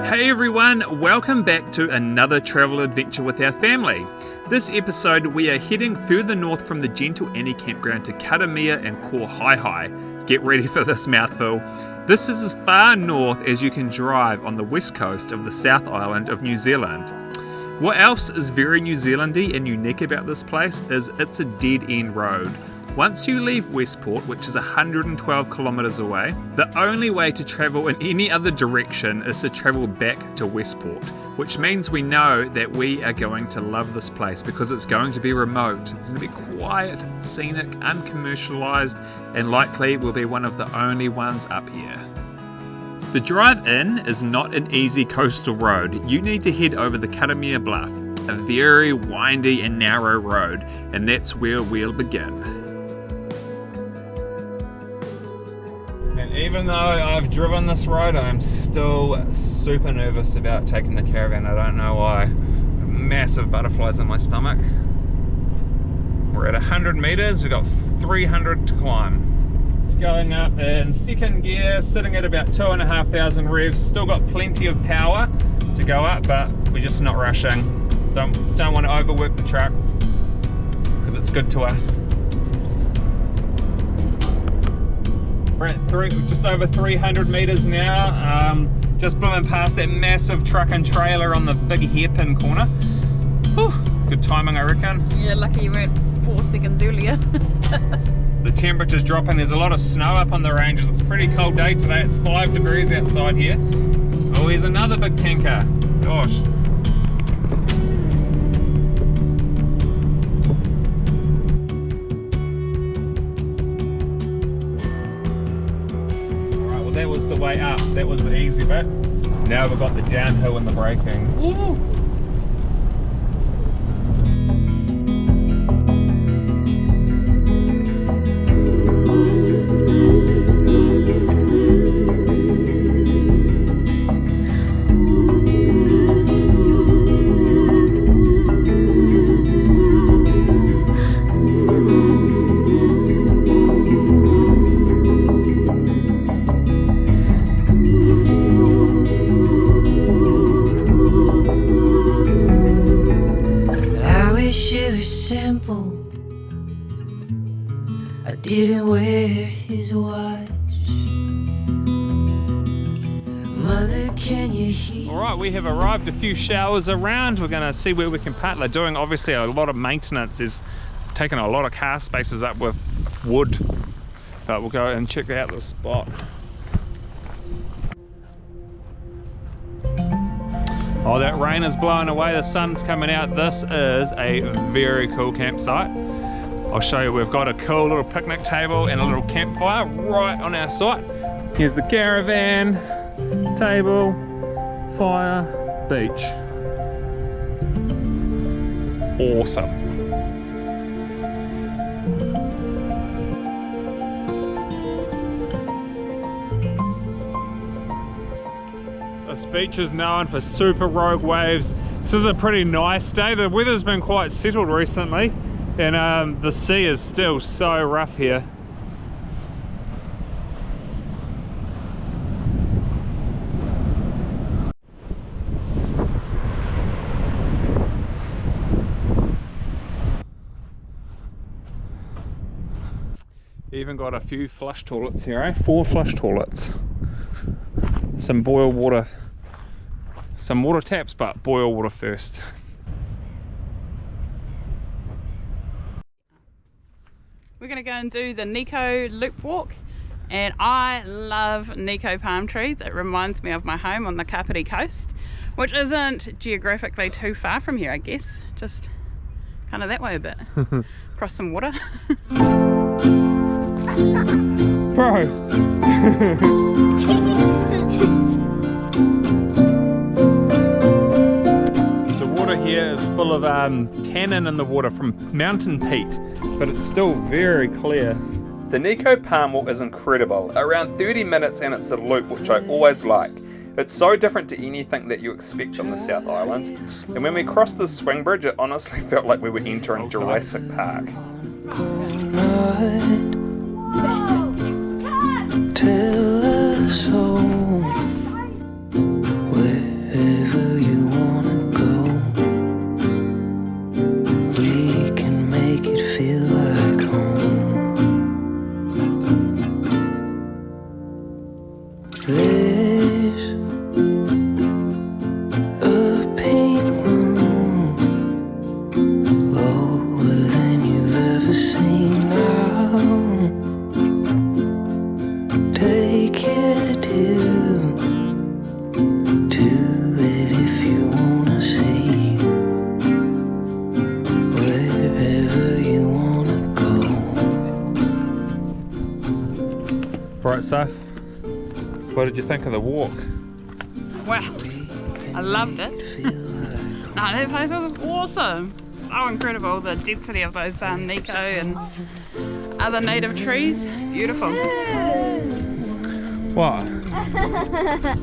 Hey everyone, welcome back to another travel adventure with our family. This episode we are heading further north from the Gentle Annie campground to Karamea and Kohaihai. Get ready for this mouthful. This is as far north as you can drive on the west coast of the South Island of New Zealand. What else is very New Zealandy and unique about this place is it's a dead-end road. Once you leave Westport, which is 112 kilometres away, the only way to travel in any other direction is to travel back to Westport, which means we know that we are going to love this place because it's going to be remote, it's going to be quiet, scenic, uncommercialised, and likely will be one of the only ones up here. The drive in is not an easy coastal road. You need to head over the Karamea Bluff, a very windy and narrow road, and that's where we'll begin. And even though I've driven this road, I'm still super nervous about taking the caravan. I don't know why. Massive butterflies in my stomach. We're at 100 meters, we've got 300 to climb. It's going up in second gear, sitting at about 2,500 revs. Still got plenty of power to go up, but we're just not rushing. Don't want to overwork the truck because it's good to us. We're at just over 300 meters now. Just blooming past that massive truck and trailer on the big hairpin corner. Whew, good timing, I reckon. Yeah, lucky you weren't 4 seconds earlier. The temperature's dropping. There's a lot of snow up on the ranges. It's a pretty cold day today. It's 5 degrees outside here. Oh, here's another big tanker. Gosh. That was the way up, that was the easy bit. Now we've got the downhill and the braking. Woo! Simple. I didn't wear his watch. Mother, can you hear? Alright, we have arrived a few showers around. We're going to see where we can park. They're doing obviously a lot of maintenance. Is taking a lot of car spaces up with wood. But we'll go and check out the spot. Oh, that rain is blowing away, the sun's coming out. This is a very cool campsite. I'll show you, we've got a cool little picnic table and a little campfire right on our site. Here's the caravan, table, fire, beach. Awesome. This beach is known for super rogue waves. This is a pretty nice day. The weather's been quite settled recently, and the sea is still so rough here. Even got a few flush toilets here, eh? 4 flush toilets. Some boil water. Some water taps, but boil water first. We're going to go and do the Nico loop walk, and I love Nico palm trees. It reminds me of my home on the Kapiti coast, which isn't geographically too far from here, I guess. Just kind of that way a bit. Across some water. Bro! Here is full of tannin in the water from mountain peat, but it's still very clear. The Nico palm walk is incredible. Around 30 minutes and it's a loop, which I always like. It's so different to anything that you expect on the South Island. And when we crossed the swing bridge, it honestly felt like we were entering Jurassic Park. Tell us all where Soph? What did you think of the walk? Wow, I loved it. No, that place was awesome. So incredible, the density of those Nico and other native trees. Beautiful. What?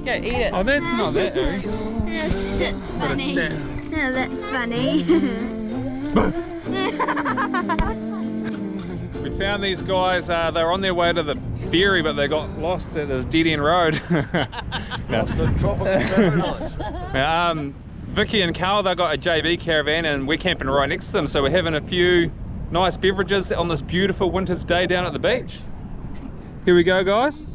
Go eat it. Oh, that's not that, Harry. That's funny. No, that's funny. We found these guys, they're on their way to the ferry, but they got lost at this dead-end road. Vicky and Karl, they got a JB caravan and we're camping right next to them, so we're having a few nice beverages on this beautiful winter's day down at the beach. Here we go, guys.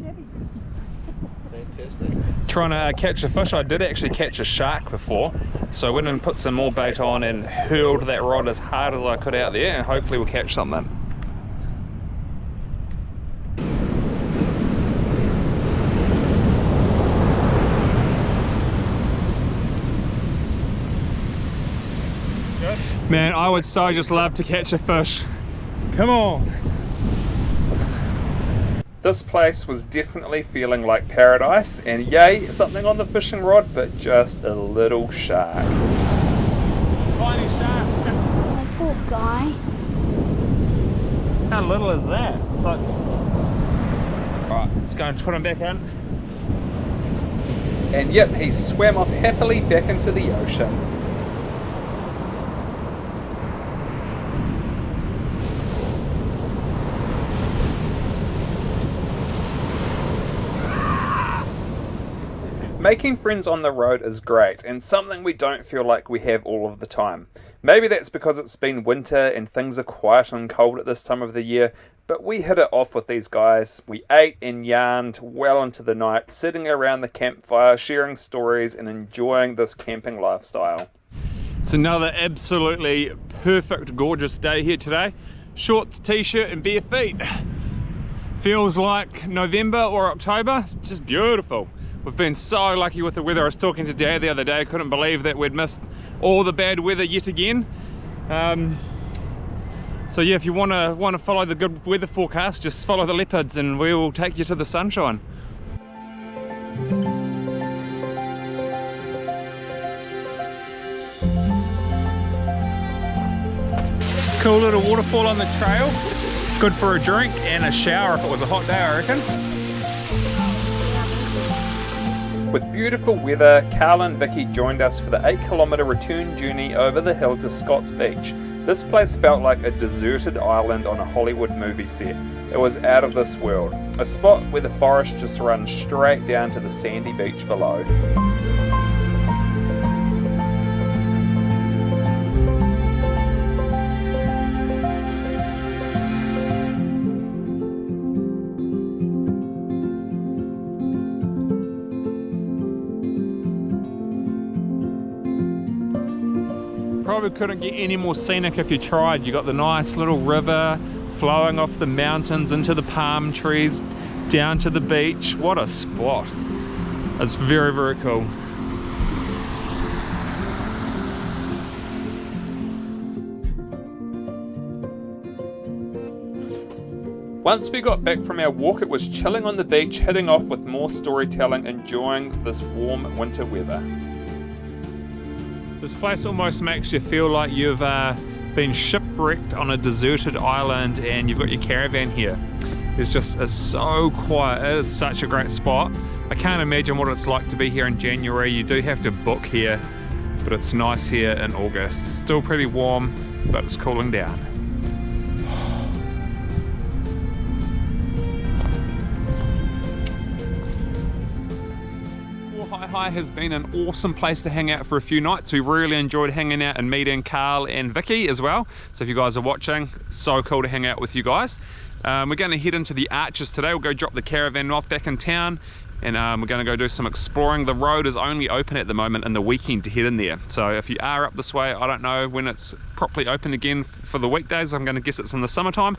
Fantastic. Trying to catch a fish. I did actually catch a shark before, so I went and put some more bait on and hurled that rod as hard as I could out there, and hopefully we'll catch something. Man, I would so just love to catch a fish. Come on. This place was definitely feeling like paradise, and yay, something on the fishing rod, but just a little shark. Tiny shark. Oh, poor guy. How little is that? So it's... Right, let's go and put him back in. And yep, he swam off happily back into the ocean. Making friends on the road is great, and something we don't feel like we have all of the time. Maybe that's because it's been winter and things are quiet and cold at this time of the year, but we hit it off with these guys. We ate and yarned well into the night, sitting around the campfire, sharing stories and enjoying this camping lifestyle. It's another absolutely perfect, gorgeous day here today. Shorts, t-shirt and bare feet. Feels like November or October. It's just beautiful. We've been so lucky with the weather. I was talking to Dad the other day, couldn't believe that we'd missed all the bad weather yet again. So yeah, if you want to follow the good weather forecast, just follow the leopards and we will take you to the sunshine. Cool little waterfall on the trail. Good for a drink and a shower if it was a hot day, I reckon. With beautiful weather, Karl and Vicki joined us for the 8-kilometre return journey over the hill to Scott's Beach. This place felt like a deserted island on a Hollywood movie set. It was out of this world. A spot where the forest just runs straight down to the sandy beach below. Probably couldn't get any more scenic if you tried. You got the nice little river flowing off the mountains into the palm trees down to the beach. What a spot. It's very, very cool. Once we got back from our walk, it was chilling on the beach, heading off with more storytelling, enjoying this warm winter weather. This place almost makes you feel like you've been shipwrecked on a deserted island and you've got your caravan here. It's so quiet. It is such a great spot. I can't imagine what it's like to be here in January. You do have to book here, but it's nice here in August. Still pretty warm, but it's cooling down. Kohaihai has been an awesome place to hang out for a few nights. We really enjoyed hanging out and meeting Karl and Vicki as well. So if you guys are watching, so cool to hang out with you guys. We're going to head into the Arches today. We'll go drop the caravan off back in town, and we're going to go do some exploring. The road is only open at the moment in the weekend to head in there. So if you are up this way, I don't know when it's properly open again for the weekdays. I'm going to guess it's in the summertime.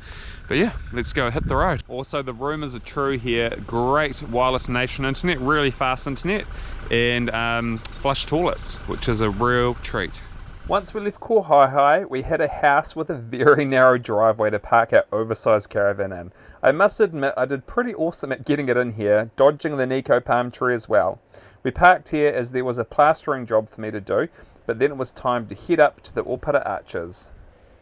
But yeah, let's go hit the road. Also, the rumours are true here. Great wireless nation internet, really fast internet, and flush toilets, which is a real treat. Once we left Kohaihai, we hit a house with a very narrow driveway to park our oversized caravan in. I must admit I did pretty awesome at getting it in here, dodging the Nico palm tree as well. We parked here as there was a plastering job for me to do, but then it was time to head up to the Moira Arches.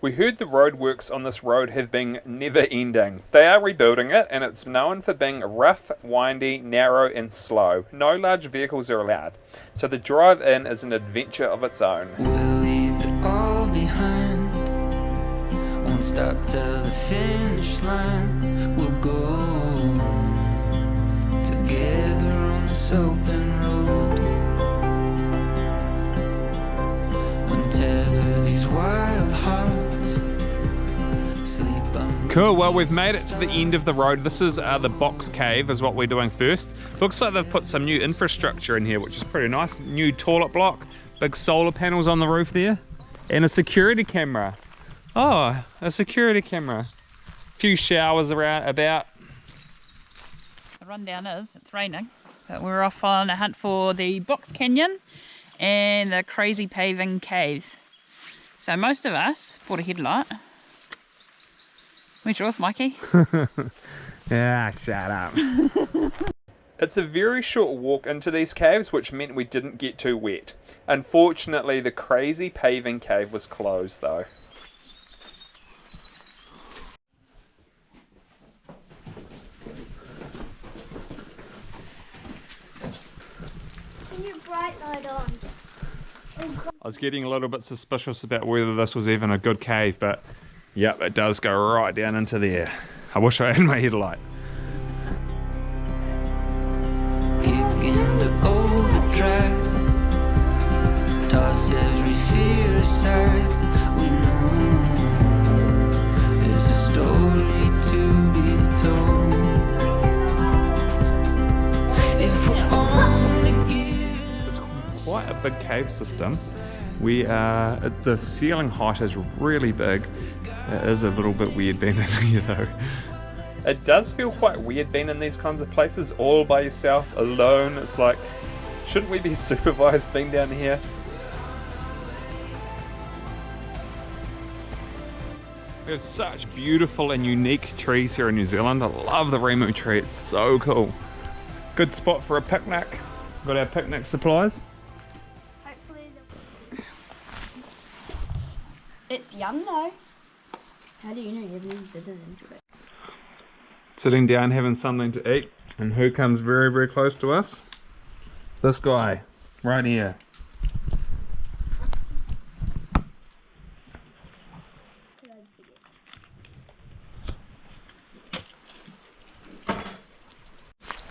We heard the roadworks on this road have been never ending. They are rebuilding it and it's known for being rough, windy, narrow and slow. No large vehicles are allowed, so the drive in is an adventure of its own. We'll leave it all behind. Won't stop till the finish line. We'll go together on this open road. Untether these wild hearts. Cool, well we've made it to the end of the road. This is the box cave is what we're doing first. Looks like they've put some new infrastructure in here, which is pretty nice. New toilet block, big solar panels on the roof there, and a security camera. Oh, a security camera. A few showers around about. The rundown is, it's raining, but we're off on a hunt for the box canyon and the crazy paving cave. So most of us bought a headlight. Where's yours, Mikey? Yeah, shut up. It's a very short walk into these caves, which meant we didn't get too wet. Unfortunately, the crazy paving cave was closed though. Can you bright light on? I was getting a little bit suspicious about whether this was even a good cave, but yep, it does go right down into there. I wish I had my headlight. Kick into overdrive. Toss every fear aside. We know there's a story to be told. If we only give. It's quite a big cave system. The ceiling height is really big. It is a little bit weird being in here though. It does feel quite weird being in these kinds of places all by yourself, alone. It's like, shouldn't we be supervised being down here? We have such beautiful and unique trees here in New Zealand. I love the Remu tree, it's so cool. Good spot for a picnic. Got our picnic supplies. Hopefully it's young though. How do you know you didn't enjoy it? Sitting down having something to eat, and who comes very, very close to us? This guy, right here.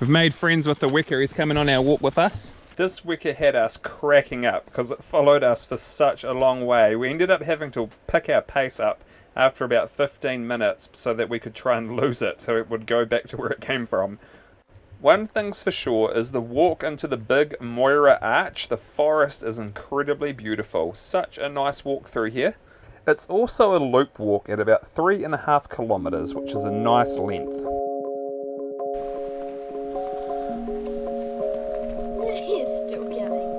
We've made friends with the wicker. He's coming on our walk with us. This wicker had us cracking up because it followed us for such a long way. We ended up having to pick our pace up after about 15 minutes so that we could try and lose it so it would go back to where it came from. One thing's for sure is the walk into the big Moira Arch. The forest is incredibly beautiful. Such a nice walk through here. It's also a loop walk at about 3.5 kilometers, which is a nice length. He's still going.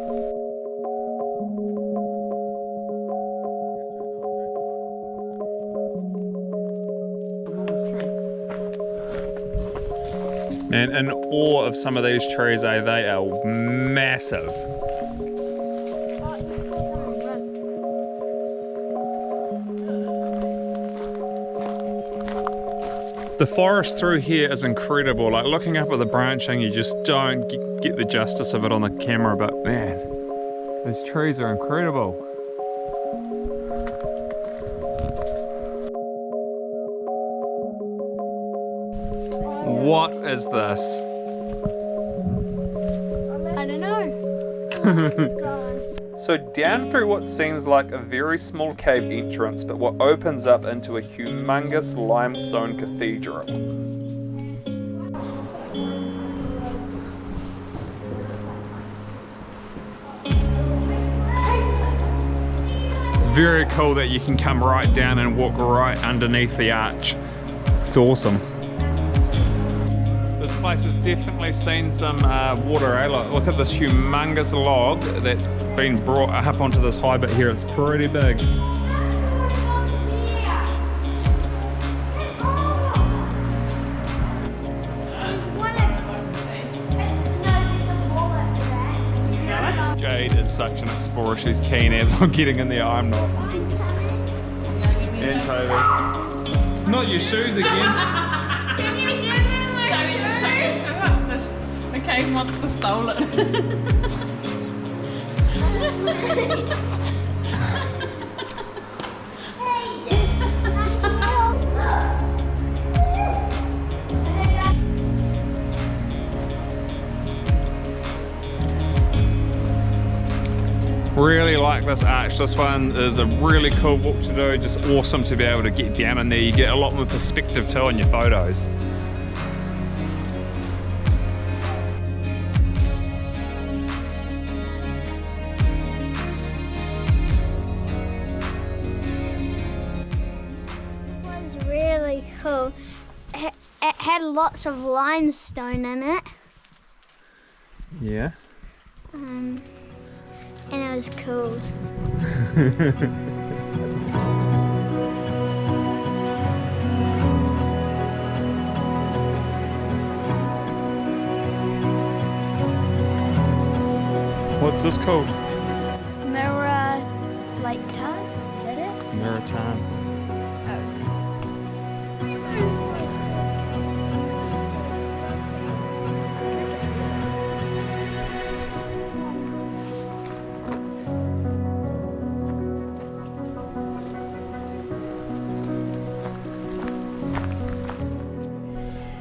Man, in awe of some of these trees, eh? They are massive. The forest through here is incredible. Like looking up at the branching, you just don't get the justice of it on the camera, but man, these trees are incredible. What is this? I don't know. So down through what seems like a very small cave entrance, but what opens up into a humongous limestone cathedral. It's very cool that you can come right down and walk right underneath the arch. It's awesome. This place has definitely seen some water, eh? Look at this humongous log that's been brought up onto this high bit here. It's pretty big. Jade is such an explorer. She's keen as on getting in there. I'm not. And Toby. Not your shoes again. Can you give me my shoes? The cave monster stole it. Really like this arch. This one is a really cool walk to do. Just awesome to be able to get down in there. You get a lot more perspective too in your photos. It was really cool. It had lots of limestone in it. Yeah. And it was cool. What's this called? Moira Is that it? Maritime.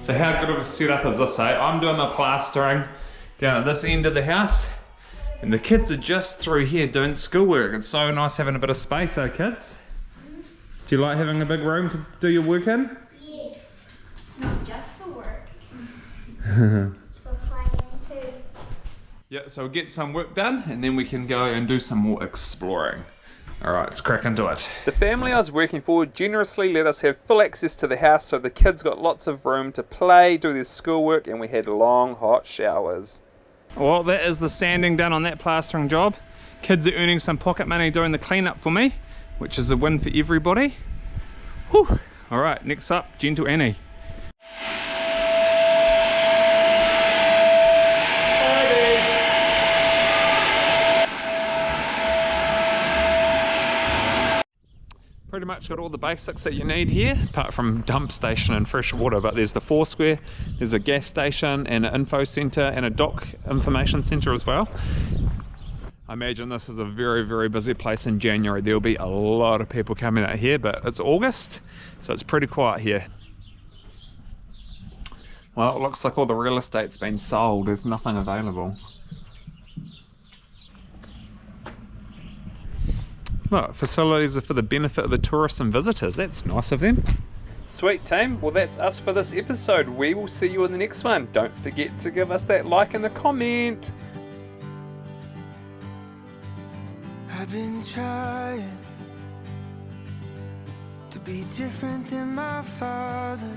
So how good of a setup is this, eh? I'm doing my plastering down at this end of the house, and the kids are just through here doing schoolwork. It's so nice having a bit of space, eh, kids? Do you like having a big room to do your work in? Yes. It's not just for work. It's for playing too. Yeah, so we'll get some work done and then we can go and do some more exploring. Alright, let's crack into it. The family I was working for generously let us have full access to the house, so the kids got lots of room to play, do their schoolwork, and we had long hot showers. Well, that is the sanding done on that plastering job. Kids are earning some pocket money doing the cleanup for me, which is a win for everybody. Whew. Alright, next up, Gentle Annie. Pretty much got all the basics that you need here, apart from dump station and fresh water, but there's the Foursquare, there's a gas station and an info centre and a dock information centre as well. I imagine this is a very, very busy place in January. There'll be a lot of people coming out here, but it's August, so it's pretty quiet here. Well, it looks like all the real estate's been sold, there's nothing available. Look, facilities are for the benefit of the tourists and visitors. That's nice of them. Sweet team, well that's us for this episode. We will see you in the next one. Don't forget to give us that like and a comment. I've been trying to be different than my father.